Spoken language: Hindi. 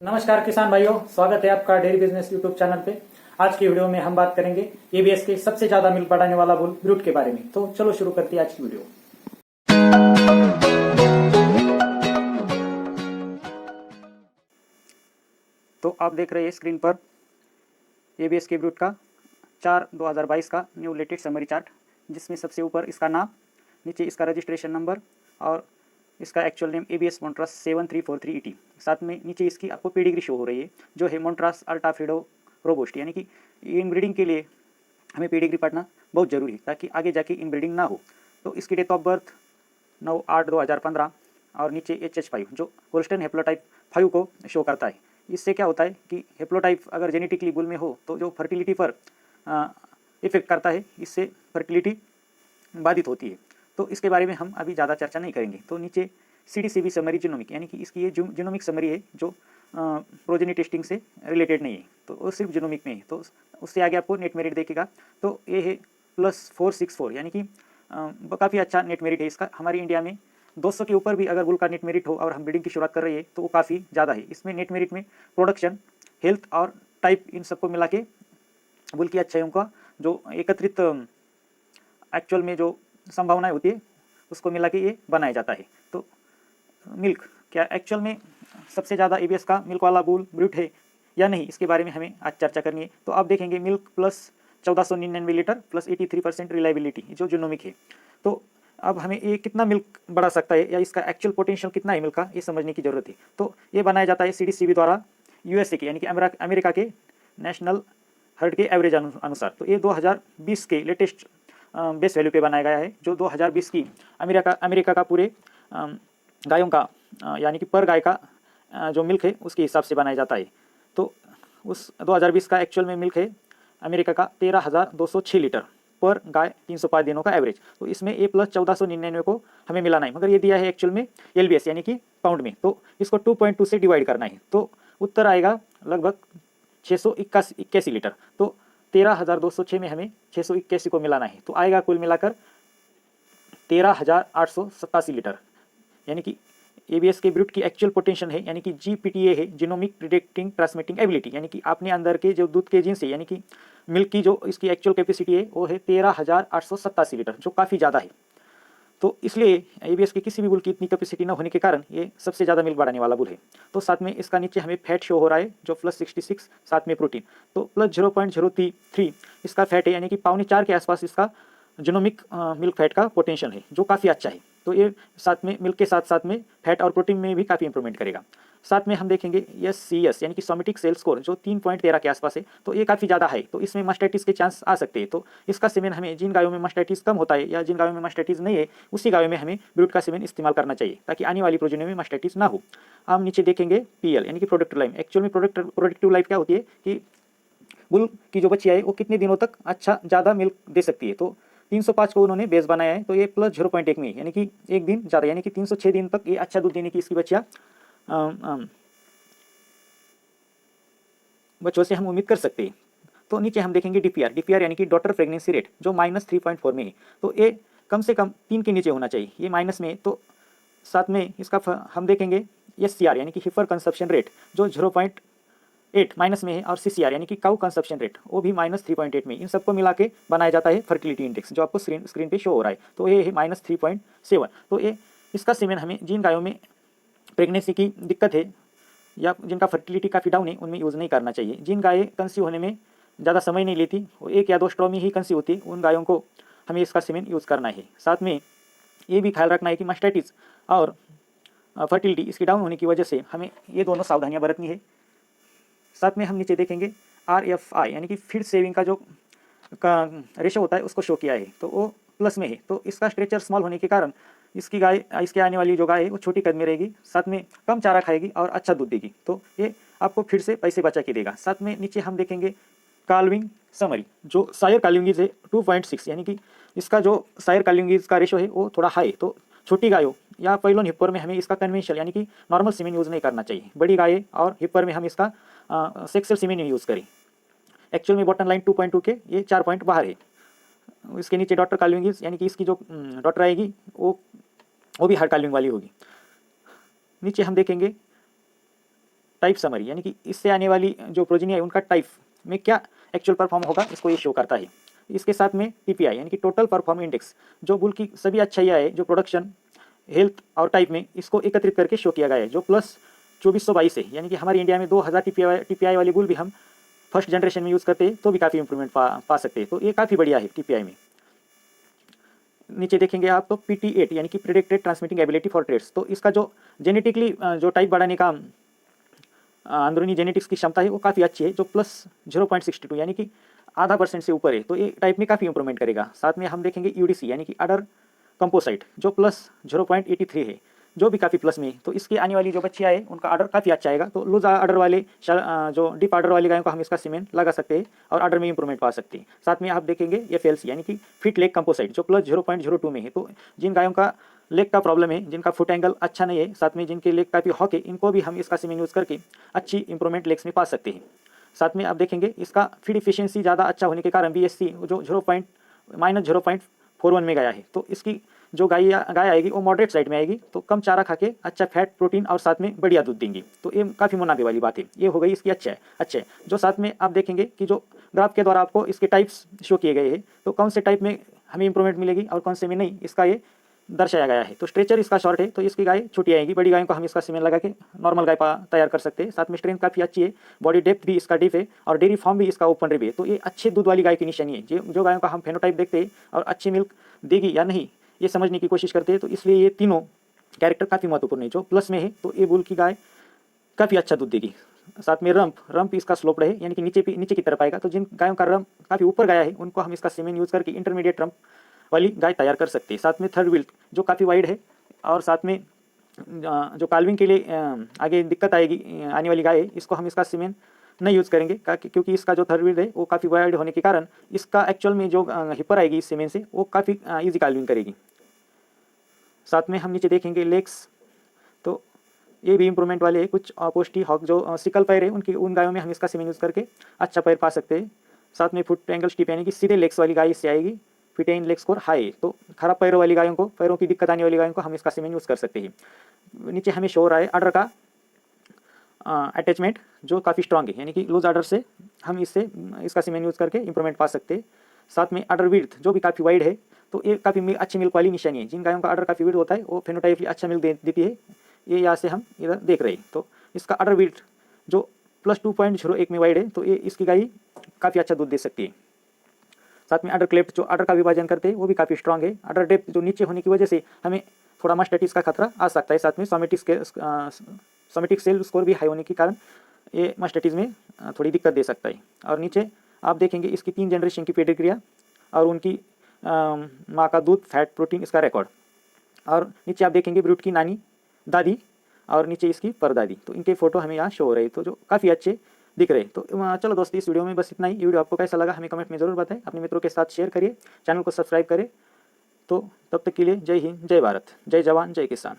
नमस्कार किसान भाइयों, स्वागत है आपका डेयरी बिजनेस यूट्यूब चैनल पे। आज की वीडियो में हम बात करेंगे एबीएस के सबसे ज्यादा मिल्क बढ़ाने वाला बुल ब्रूड के बारे में। तो चलो शुरू करते हैं आज की वीडियो। तो आप देख रहे हैं स्क्रीन पर एबीएस के ब्रूड का 4/2022 का न्यू लेटेस्ट समरी चार्ट, जिसमें सबसे ऊपर इसका नाम, नीचे इसका रजिस्ट्रेशन नंबर और इसका एक्चुअल नेम एबीएस मोन्ट्रास 7343ET। साथ में नीचे इसकी आपको पेडिग्री शो हो रही है, जो है मोन्ट्रास अल्टाफ्रीडो रोबोस्ट। यानी कि इनब्रीडिंग के लिए हमें पेडिग्री पढ़ना बहुत ज़रूरी है, ताकि आगे जाके इनब्रीडिंग ना हो। तो इसकी डेट ऑफ बर्थ 9/8/2015 और नीचे HH5 जो होल्स्टेन हेप्लोटाइप 5 को शो करता है। इससे क्या होता है कि हेप्लोटाइप अगर जेनेटिकली बुल में हो तो जो फर्टिलिटी पर इफेक्ट करता है, इससे फर्टिलिटी बाधित होती है। तो इसके बारे में हम अभी ज़्यादा चर्चा नहीं करेंगे। तो नीचे CDCB समरी जीनोमिक, यानी कि इसकी ये जीनोमिक समरी है जो प्रोजेनी टेस्टिंग से रिलेटेड नहीं है, तो वो सिर्फ जीनोमिक में है। तो उससे आगे आपको नेट मेरिट देखेगा, तो ये है +464, यानी कि काफ़ी अच्छा नेट मेरिट है इसका। हमारी इंडिया में 200 के ऊपर भी अगर बुल का नेट मेरिट हो और हम ब्रीडिंग की शुरुआत कर रही है तो वो काफ़ी ज़्यादा है। इसमें नेट मेरिट में प्रोडक्शन, हेल्थ और टाइप, इन सबको मिला के बुल की अच्छाइयों का जो एकत्रित एक्चुअल में जो संभावनाएं होती है उसको मिला के ये बनाया जाता है। तो मिल्क क्या एक्चुअल में सबसे ज़्यादा एबीएस का मिल्क वाला बुल ब्रूड है या नहीं, इसके बारे में हमें आज चर्चा करनी है। तो आप देखेंगे milk plus 1499 litre plus 83% reliability जो जीनोमिक है। तो अब हमें ये कितना मिल्क बढ़ा सकता है या इसका एक्चुअल पोटेंशियल कितना है मिल्क का, ये समझने की जरूरत है। तो ये बनाया जाता है CDCB द्वारा USA के, यानी कि अमेरिका के नेशनल हर्ड के एवरेज अनुसार। तो ये 2020 के लेटेस्ट बेस वैल्यू पे बनाया गया है, जो 2020 की अमेरिका का पूरे गायों का यानी कि पर गाय का जो मिल्क है उसके हिसाब से बनाया जाता है। तो उस 2020 का एक्चुअल में मिल्क है अमेरिका का 13,206 लीटर पर गाय 305 दिनों का एवरेज। तो इसमें ए प्लस 1499 को हमें मिलाना है, मगर ये दिया है एक्चुअल में LBS यानी कि पाउंड में। तो इसको 2.2 से डिवाइड करना है, तो उत्तर आएगा लगभग 681 लीटर। तो 13,206 में हमें 681 को मिलाना है, तो आएगा कुल मिलाकर 13,887 लीटर। यानी कि एबीएस के ब्रूड की एक्चुअल पोटेंशियल है, यानी कि GPTA है, जीनोमिक प्रिडिक्टिंग ट्रांसमिटिंग एबिलिटी, यानी कि आपने अंदर के जो दूध के जीन्स है, यानी कि मिल्क की जो इसकी एक्चुअल कैपेसिटी है वो है 13,887 लीटर, जो काफ़ी ज़्यादा है। तो इसलिए एबीएस की किसी भी बुल की इतनी कैपेसिटी न होने के कारण ये सबसे ज़्यादा मिल्क बढ़ाने वाला बुल है। तो साथ में इसका नीचे हमें फैट शो हो रहा है जो +66, साथ में प्रोटीन तो +0.033 इसका फैट है, यानी कि 3.25 के आसपास इसका जीनोमिक मिल्क फैट का पोटेंशियल है, जो काफ़ी अच्छा है। तो ये साथ में मिल्क के साथ साथ में फैट और प्रोटीन में भी काफ़ी इंप्रूवमेंट करेगा। साथ में हम देखेंगे SCS यानी कि सोमेटिक सेल स्कोर जो 3.13 के आसपास है, तो ये काफ़ी ज़्यादा है। तो इसमें मास्टाइटिस के चांस आ सकते हैं। तो इसका सीमेन हमें जिन गायों में मास्टाइटिस कम होता है या जिन गायों में मास्टाइटिस नहीं है, उसी गायों में हमें ब्रूड का सीमेन इस्तेमाल करना चाहिए, ताकि आने वाली प्रोजेनी में मास्टाइटिस ना हो। हम नीचे देखेंगे PL यानी कि प्रोडक्टिव लाइफ। एक्चुअल में प्रोडक्टिव लाइफ क्या होती है कि बुल की जो बच्चियाँ है वो कितने दिनों तक अच्छा ज़्यादा मिल्क दे सकती है। तो 305 को उन्होंने बेस बनाया है, तो ये +0.1 में, यानी कि एक दिन ज़्यादा, यानी कि 306 दिन तक ये अच्छा दूध देने की इसकी बच्चों से हम उम्मीद कर सकते हैं। तो नीचे हम देखेंगे DPR यानी कि डॉटर प्रेगनेंसी रेट जो -3.4 में है। तो ये कम से कम 3 के नीचे होना चाहिए, ये माइनस में। तो साथ में इसका हम देखेंगे SCR यानी कि हिफर कंसप्शन रेट जो 0.8 माइनस में है, और CCR यानी कि काउ कंसप्शन रेट वो भी -3.8 में। इन सबको मिला के बनाया जाता है फर्टिलिटी इंडेक्स, जो आपको स्क्रीन पे शो हो रहा है। तो ये है -3.7। तो ये इसका सीमेन हमें जिन गायों में प्रेगनेंसी की दिक्कत है या जिनका फर्टिलिटी काफ़ी डाउन है उनमें यूज़ नहीं करना चाहिए। जिन गायें कंसीव होने में ज़्यादा समय नहीं लेती, वो 1 या 2 स्ट्रॉ में ही कंसीव होती है, उन गायों को हमें इसका सीमेन यूज़ करना है। साथ में ये भी ख्याल रखना है कि मास्टाइटिस और फर्टिलिटी इसकी डाउन होने की वजह से हमें ये दोनों सावधानियाँ बरतनी है। साथ में हम नीचे देखेंगे RFI यानी कि फीड सेविंग का जो रेशो होता है उसको शो किया है, तो वो प्लस में है। तो इसका स्ट्रेचर स्मॉल होने के कारण इसके आने वाली जो गाय है वो छोटी कद में रहेगी, साथ में कम चारा खाएगी और अच्छा दूध देगी। तो ये आपको फिर से पैसे बचा के देगा। साथ में नीचे हम देखेंगे काल्विंग समरी जो सायर काल्विंगीज है 2.6, यानी कि इसका जो सायर काल्विंगीज का रेशो है वो थोड़ा हाई। तो छोटी गायों या पैलोन हिप्पर में हमें इसका कन्वेंशनल यानी कि नॉर्मल सीमेन यूज़ नहीं करना चाहिए। बड़ी गाय और हिप्पर में हम इसका सेक्सुअल सीमेन यूज़ करें। एक्चुअल में बॉटम लाइन 2.2 के ये 4 पॉइंट बाहर है। इसके नीचे डॉटर काल्विंगीज यानी कि इसकी जो डॉटर आएगी वो भी हार्ड काल्विंग वाली होगी। नीचे हम देखेंगे टाइप समरी, यानी कि इससे आने वाली जो प्रोजीनी है उनका टाइप में क्या एक्चुअल परफॉर्म होगा इसको ये शो करता है। इसके साथ में टीपीआई यानी कि टोटल परफॉर्म इंडेक्स, जो बुल की सभी अच्छाइयाँ है जो प्रोडक्शन, हेल्थ और टाइप में, इसको एकत्रित करके शो किया गया है, जो प्लस 2422 है। यानी कि हमारे इंडिया में 2000 टीपीआई वाली बुल भी हम फर्स्ट जनरेशन में यूज़ करते हैं तो भी काफ़ी इंप्रूवमेंट पा सकते हैं। तो ये काफ़ी बढ़िया है टीपीआई में। नीचे देखेंगे आप तो PT8 यानी कि predicted transmitting ability for trades, तो इसका जो जेनेटिकली जो टाइप बढ़ाने का अंदरूनी जेनेटिक्स की क्षमता है वो काफ़ी अच्छी है, जो प्लस 0.62 यानी कि % से ऊपर है। तो ये टाइप में काफ़ी इंप्रूवमेंट करेगा। साथ में हम देखेंगे UDC यानी कि अडर कंपोसाइट, जो प्लस 0.83 है, जो भी काफ़ी प्लस में है। तो इसकी आने वाली जो बच्चियाँ है उनका आर्डर काफ़ी अच्छा आएगा। तो लूज आर्डर वाले जो डीप आर्डर वाली गायों को हम इसका सीमेंट लगा सकते हैं और आर्डर में इंप्रूवमेंट पा सकते हैं। साथ में आप देखेंगे FLC यानी कि फिट लेग कंपोसाइट, जो प्लस 0.02 में है। तो जिन गायों का लेग का प्रॉब्लम है, जिनका फुट एंगल अच्छा नहीं है, साथ में जिनके लेग काफ़ी हॉक है, इनको भी हम इसका सीमेंट यूज़ करके अच्छी इंप्रूवमेंट लेग्स में पा सकते हैं। साथ में आप देखेंगे इसका फीड इफिशियंसी ज़्यादा अच्छा होने के कारण BSC जो -0.41 में गया है। तो इसकी जो गाय आएगी वो मॉडरेट साइड में आएगी, तो कम चारा खा के अच्छा फैट, प्रोटीन और साथ में बढ़िया दूध देंगी। तो ये काफ़ी मुनाफे वाली बात है। ये हो गई इसकी अच्छे जो साथ में आप देखेंगे कि जो ग्राफ के द्वारा आपको इसके टाइप्स शो किए गए हैं, तो कौन से टाइप में हमें इंप्रूवमेंट मिलेगी और कौन से में नहीं, इसका ये दर्शाया गया है। तो स्ट्रेचर इसका शॉर्ट है, तो इसकी गाय छोटी आएगी। बड़ी गायों को हम इसका सीमेंट लगा के नॉर्मल गाय तैयार कर सकते हैं। साथ में स्ट्रेंथ काफ़ी अच्छी है, बॉडी डेप्थ भी इसका डीप है और डेयरी फॉर्म भी इसका ओपन रिब है। तो ये अच्छे दूध वाली गाय की निशानी है। जो गायों का हम फेनोटाइप देखते हैं और अच्छी मिल्क देगी या नहीं ये समझने की कोशिश करते हैं। तो इसलिए ये तीनों कैरेक्टर काफ़ी महत्वपूर्ण है। जो प्लस में है तो ये बुल की गाय काफ़ी अच्छा दूध देगी। साथ में रंप इसका स्लोप रहे, यानी कि नीचे की तरफ आएगा। तो जिन गायों का रंप काफ़ी ऊपर गया है उनको हम इसका सीमेंट यूज़ करके इंटरमीडिएट रंप वाली गाय तैयार कर सकते हैं। साथ में थर्ड व्हील जो काफ़ी वाइड है और साथ में जो काल्विंग के लिए आगे दिक्कत आएगी आने वाली गाय है, इसको हम इसका सीमेंट नहीं यूज़ करेंगे, क्योंकि इसका जो थर्ड व्हील है वो काफ़ी वाइड होने के कारण इसका एक्चुअल में जो हिपर आएगी इस सीमेंट से वो काफ़ी ईजी काल्विंग करेगी। साथ में हम नीचे देखेंगे लेग्स, तो ये भी इंप्रूवमेंट वाले कुछ पोस्टी हॉक जो सिकल पैर है उन गायों में हम इसका सीमेंट यूज़ करके अच्छा पैर पा सकते हैं। साथ में फुट एंगल स्टिप यानी कि सीधे लेग्स वाली गाय इससे आएगी, fit and leg score high. तो खराब पैरों वाली गायों को, पैरों की दिक्कत आने वाली गायों को हम इसका सीमेंट यूज़ कर सकते हैं। नीचे हमें शो हो रहा है आर्डर का अटैचमेंट जो काफ़ी स्ट्रॉन्ग है, यानी कि लूज आर्डर से हम इसका सीमेंट यूज़ करके इंप्रूवमेंट पा सकते हैं। साथ में आर्डर विड्थ जो भी काफ़ी वाइड है, तो ये काफ़ी अच्छी मिल्क वाली निशानी है। जिन गायों का आर्डर काफ़ी विड्थ होता है वो फेनोटाइप अच्छा मिल्क देती है। ये यहाँ से हम इधर देख रहे हैं। तो इसका आर्डर विड्थ जो प्लस 2.01 में वाइड है, तो ये इसकी गाय काफ़ी अच्छा दूध दे सकती है। साथ में आर्डर क्लेफ्ट जो आर्डर का विभाजन करते हैं वो भी काफ़ी स्ट्रॉन्ग है। आर्डर डेप्थ जो नीचे होने की वजह से हमें थोड़ा मास्टाइटिस का खतरा आ सकता है। साथ में सोमेटिक सेल स्कोर भी हाई होने के कारण ये मास्टाइटिस में थोड़ी दिक्कत दे सकता है। और नीचे आप देखेंगे इसकी 3 जनरेशन की पेडिग्रिया और उनकी माँ का दूध, फैट, प्रोटीन, इसका रिकॉर्ड। और नीचे आप देखेंगे ब्रूट की नानी, दादी और नीचे इसकी परदादी। तो इनके फोटो हमें यहाँ शो हो रहे हैं, तो जो काफ़ी अच्छे दिख रहे। तो चलो दोस्तों, इस वीडियो में बस इतना ही। ये वीडियो आपको कैसा लगा हमें कमेंट में ज़रूर बताएं। अपने मित्रों के साथ शेयर करिए, चैनल को सब्सक्राइब करें। तो तब तक के लिए जय हिंद, जय भारत, जय जवान, जय किसान।